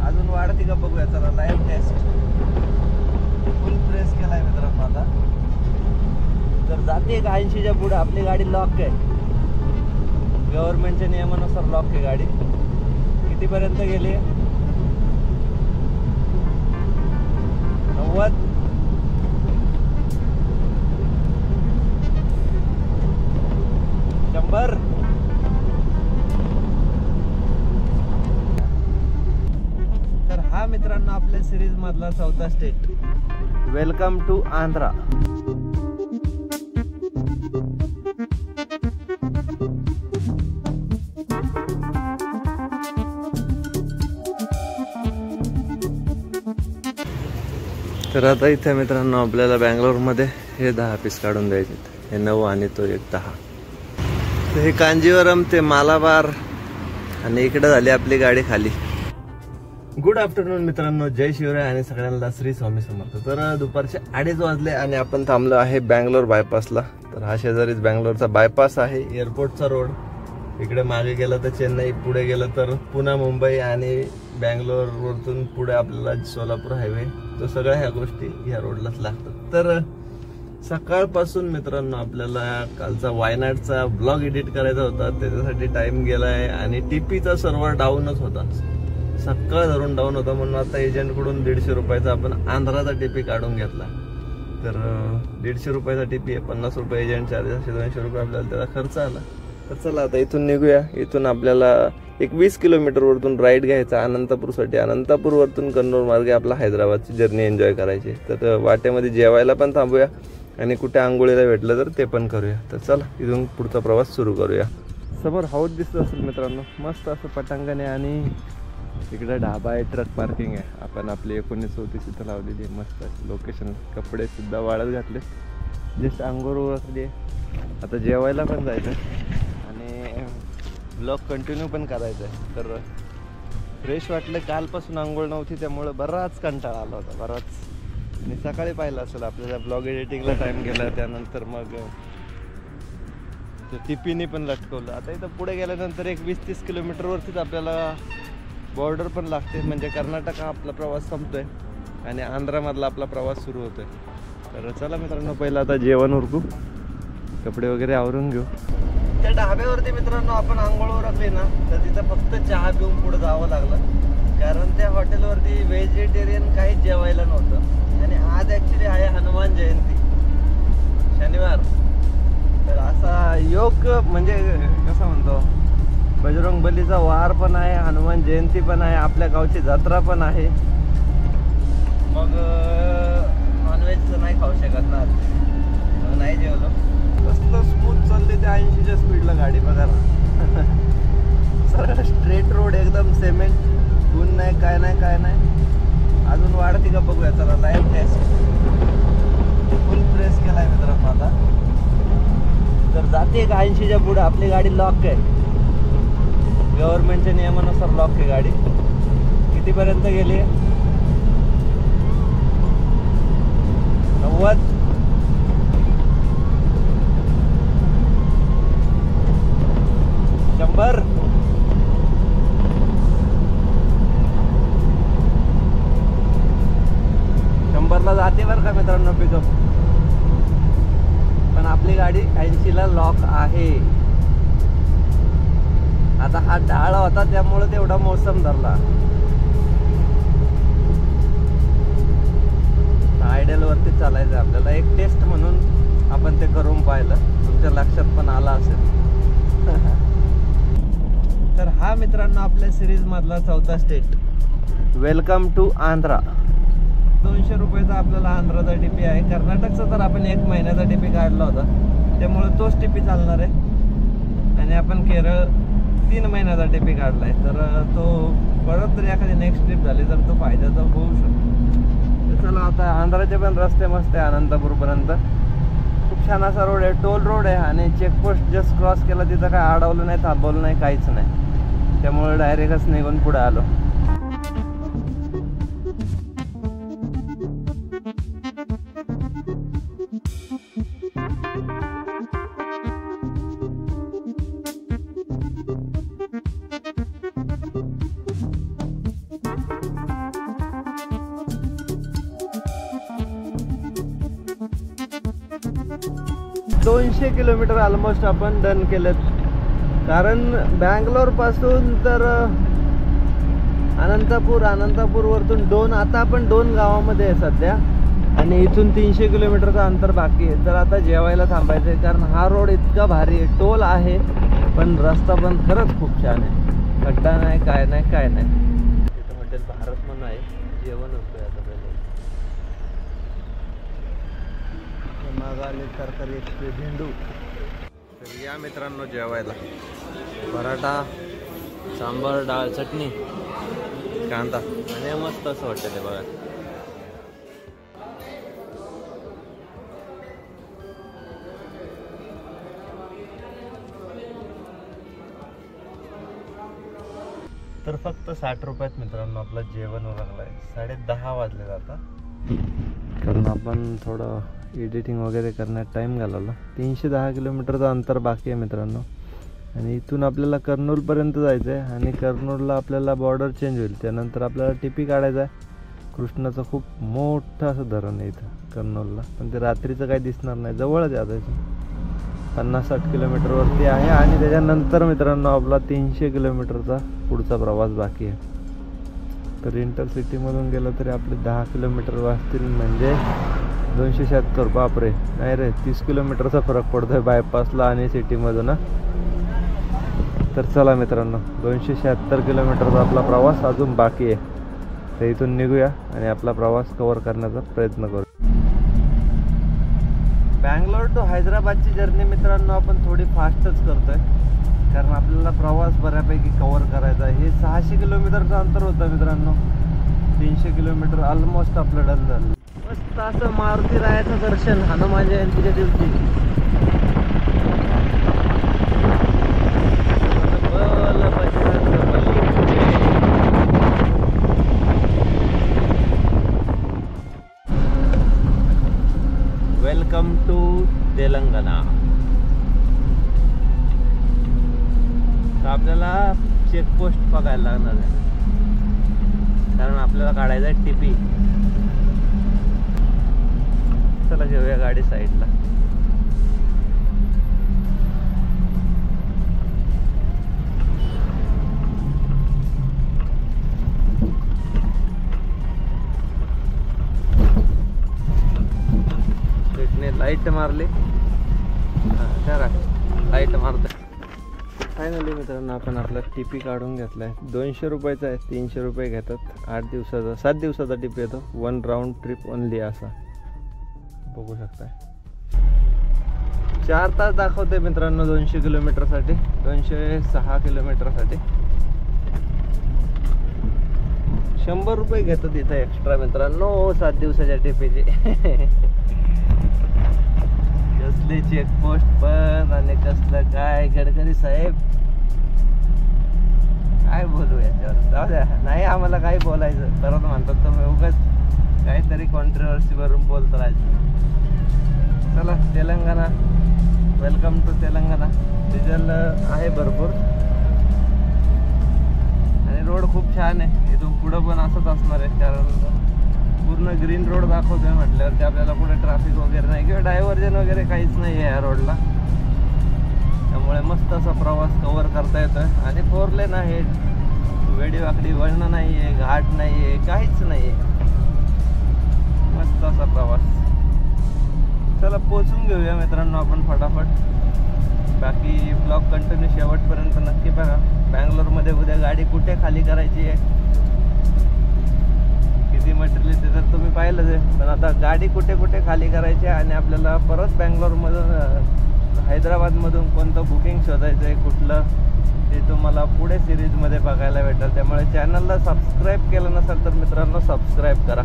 अजून वाढते का बघूया. चला लाईव्ह टेस्ट फुल प्रेस केलाय मित्रांनो. आता तर जाते का 80च्या पुढे आपली गाडी लॉक आहे. गव्हर्नमेंटच्या नियमानुसार लॉक आहे गाडी. कितीपर्यंत गेली? 90. तर हा मित्रांनो आपल्या सिरीज मधला 4था स्टेट. Welcome to Andhra. तर आता इथे मित्रांनो आपल्याला बँगलोरमध्ये हे 10 पीस काढून द्यायचे. हे 9 आणि तो एक 10. तर हे कांजीवरम ते मालाबार आणि इकडे झाली आपली गाडी खाली. गुड आफ्टरनून मित्रांनो, जय शिवराय आणि सगळ्यांना श्री स्वामी समर्थ. तर दुपारचे 2:30 वाजले आणि आपण थांबलो आहे बँगलोर बायपासला. तर हा शेजारीच बँगलोरचा बायपास आहे, एअरपोर्टचा रोड. इकडे मागे गेलं तर चेन्नई, पुढे गेलं तर पुणे मुंबई आणि बँगलोर वरतून पुढे आपल्याला सोलापूर हायवे. तो सगळ्या ह्या गोष्टी ह्या रोडलाच लागतात. तर सकाळपासून मित्रांनो आपल्याला कालचा वायनाडचा ब्लॉग एडिट करायचा होता, त्याच्यासाठी टाइम गेलाय आणि टीपीचा सर्व्हर डाऊनच होता. सकाळ धरून डाऊन होता म्हणून आता एजंटकडून 150 रुपयाचा आपण आंध्राचा टीपी काढून घेतला. तर 150 रुपयाचा टीपी आहे, 50 रुपये एजंट चार्जेस, 200 रुपये आपल्याला त्याचा खर्च आला. तर चला आता इथून निघूया. इथून आपल्याला एक 20 किलोमीटर वरतून राईड घ्यायचा अनंतपूरसाठी. अनंतपूर वरतून कन्नूर मार्गे आपला हैदराबादची जर्नी एन्जॉय करायची. तर वाटेमध्ये जेवायला पण थांबूया आणि कुठे आंघोळीला भेटलं तर ते पण करूया. तर चला इथून पुढचा प्रवास सुरू करूया. समोर हाऊस दिसत असेल मित्रांनो, मस्त असं पटांगण आहे आणि इकडे ढाबा आहे, ट्रक पार्किंग आहे. आपण आपली 1934 इथं लावलेली आहे. मस्त लोकेशन. कपडे सुद्धा वाळत घातले, जस्ट अंघोळ उरकली आहे. आता जेवायला पण जायचं आणि ब्लॉग कंटिन्यू पण करायचं आहे. तर फ्रेश वाटलं, कालपासून आंघोळ नव्हती त्यामुळे बराच कंटाळा आला होता, बराच. आणि सकाळी पाहिलं असेल आपल्याला ब्लॉग एडिटिंगला टाइम गेला, त्यानंतर मग टिपीने पण लटकवलं. आता इथं पुढे गेल्यानंतर एक 20-30 किलोमीटरवरतीच आपल्याला बॉर्डर पण लागते, म्हणजे कर्नाटक हा आपला प्रवास संपतोय आणि आंध्रामधला आपला प्रवास सुरू होतोय. तर चला मित्रांनो पहिलं आता जेवण उरकू, कपडे वगैरे आवरून घेऊ. त्या ढाब्यावरती मित्रांनो आपण आंघोळ उरकली ना, तर तिथं फक्त चहा पिऊन पुढे जावं लागलं, कारण त्या हॉटेलवरती व्हेजिटेरियन काहीच जेवायला नव्हतं. आणि आज ॲक्च्युली आहे हनुमान जयंती, शनिवार. तर असा योग म्हणजे कसं म्हणतो, बजरंग बलीचा वार पण आहे, हनुमान जयंती पण आहे, आपल्या गावची जत्रा पण आहे. मग नॉनव्हेजचं नाही खाऊ शकत ना, नाही जेवलो. कसलं स्मूथ चालले ते 80च्या स्पीडला गाडी बघा ना. सरळ स्ट्रेट रोड, एकदम सिमेंट, ऊन नाही काय नाही काय नाही. अजून वाढते का बघूया. चला लाईव्ह टेस्ट फुल प्रेस केलाय मित्रांनो. आता तर जाते का 80च्या पुढे आपली गाडी लॉक आहे. गव्हर्नमेंटच्या नियमानुसार लॉक आहे गाडी. कितीपर्यंत गेली? 90. 100. 100ला जाते बरं का मित्रांनो पिकअप. पण आपली गाडी 80ला लॉक आहे. आता हा ढाळ होता त्यामुळे तेवढा मोसम धरला. आयडियल वरती चालायचं आपल्याला. एक टेस्ट म्हणून आपण ते करून पाहिलं, तुमच्या लक्षात पण आला असेल. तर हा मित्रांनो आपल्या सिरीज मधला 4था स्टेट. Welcome to Andhra. 200 रुपयाचा आपल्याला आंध्राचा टीपी आहे. कर्नाटकचा तर आपण 1 महिन्याचा टीपी काढला होता, त्यामुळे तोच टीपी चालणार आहे. आणि आपण केरळ 3 महिन्याचा टीपी काढलाय, तर तो परत जर एखादी नेक्स्ट ट्रिप झाली तर तो फायद्याचा होऊ शकतो. तर चला आता आंध्राचे पण रस्ते मस्त आहे अनंतपूरपर्यंत. खूप छान असा रोड आहे, टोल रोड आहे. आणि चेकपोस्ट जस्ट क्रॉस केला, तिथं काय अडवलं नाही, थांबवलं नाही, काहीच नाही. त्यामुळे डायरेक्टच निघून पुढे आलो. 200 किलोमीटर ऑलमोस्ट आपण डन केलेत. कारण बँगलोरपासून तर अनंतपूरवरतून आता आपण 2 गावामध्ये आहे सध्या. आणि इथून 300 किलोमीटरचं अंतर बाकी आहे. तर आता जेवायला थांबायचं आहे, कारण हा रोड इतका भारी आहे. टोल आहे पण रस्ता पण खरंच खूप छान आहे. खड्डा नाही, काय नाही. इथं हॉटेल भारत म्हणून आहे. जेवण होतोय आता पहिले. मागाले तरकारी एक्सप्रेस झेंडू. तर या मित्रांनो जेवायला. पराठा, सांबार, डाळ, चटणी, कांदा आणि मस्त असं वाटतं ते बघा. तर फक्त 60 रुपयात मित्रांनो आपलं जेवण उरकलं आहे. 10:30 वाजले आता. कारण आपण थोडं एडिटिंग वगैरे करण्यात टाईम घालवला. 310 किलोमीटरचं अंतर बाकी आहे मित्रांनो. आणि इथून आपल्याला कर्नूलपर्यंत जायचं आहे. आणि कर्नूलला आपल्याला बॉर्डर चेंज होईल. त्यानंतर आपल्याला टीपी काढायचं आहे. कृष्णाचं खूप मोठं असं धरण आहे इथं कर्नूलला. पण ते रात्रीचं काही दिसणार नाही. जवळच आहे आता इथून. 50-60 किलोमीटरवरती आहे. आणि त्याच्यानंतर मित्रांनो आपला 300 किलोमीटरचा पुढचा प्रवास बाकी आहे. तर इंटरसिटीमधून गेलं तरी आपले 10 किलोमीटर वाचतील. म्हणजे 276. बापरे, नाही रे, 30 किलोमीटरचा फरक पडतोय बायपासला आणि सिटीमधून. तर चला मित्रांनो, 276 किलोमीटरचा आपला प्रवास अजून बाकी आहे. तर इथून निघूया आणि आपला प्रवास कव्हर करण्याचा प्रयत्न करू. बँगलोर टू हैदराबादची जर्नी मित्रांनो आपण थोडी फास्टच करतोय. कारण आपल्याला प्रवास बऱ्यापैकी कव्हर करायचा आहे. हे 600 किलोमीटरचं अंतर होतं मित्रांनो. 300 किलोमीटर ऑलमोस्ट आपलं डन झालं. मस्त असं मारुती रायाचं दर्शन हनुमान जयंतीच्या दिवशी. Welcome to Telangana. तर आपल्याला चेकपोस्ट बघायला लागणार आहे, कारण आपल्याला काढायचं आहे टीपी. चला घेऊया गाडी साईडला. लाईट मारली, लाईट मारतोय. फायनली मित्रांनो आपण आपला टीपी काढून घेतलाय. 200 रुपयाचा आहे. 300 रुपये घेतात. 8 दिवसाचा 7 दिवसाचा टीपी येतो. 1 राऊंड ट्रिप ओनली असा बघू शकताय. 4 तास दाखवते मित्रांनो 200 किलोमीटरसाठी. 206 किलोमीटरसाठी 100 रुपये घेतात इथं एक्स्ट्रा मित्रांनो 7 दिवसाच्या टीपीचे. कसले चेकपोस्ट पण आणि कसलं काय. गडकरी साहेब काय बोलू याच्यावर, जाऊ द्या. नाही आम्हाला काही बोलायचं. परत म्हणतात तुम्ही उगाच काहीतरी कॉन्ट्रोवर्सी वरून बोलत राहायचं. चला Telangana, welcome to Telangana. Diesel आहे भरपूर आणि रोड खूप छान आहे. इथून पुढं पण असंच असणार आहे, कारण पूर्ण ग्रीन रोड दाखवतोय म्हटल्यावरती आपल्याला पुढे ट्रॅफिक वगैरे नाही किंवा डायव्हर्जन वगैरे काहीच नाही आहे या रोडला. त्यामुळे मस्त असा प्रवास कव्हर करता येतोय. आणि 4 लेन आहे, वेडीवाकडी वळणं नाही आहे, घाट नाही आहे, काहीच नाही आहे. मस्त असा प्रवास. चला पोचून घेऊया मित्रांनो आपण फटाफट. बाकी ब्लॉग कंटिन्यू शेवटपर्यंत नक्की बघा. बँगलोरमध्ये उद्या गाडी कुठे खाली करायची आहे, किती मटेरियल ते तर तुम्ही पाहिलंच आहे. पण आता गाडी कुठे कुठे खाली करायची आहे आणि आपल्याला परत बँगलोरमधून हैदराबादमधून कोणतं बुकिंग शोधायचं आहे कुठलं, ते तुम्हाला पुढे सिरीजमध्ये बघायला भेटेल. त्यामुळे चॅनलला सबस्क्राईब केलं नसेल तर मित्रांनो सबस्क्राईब करा.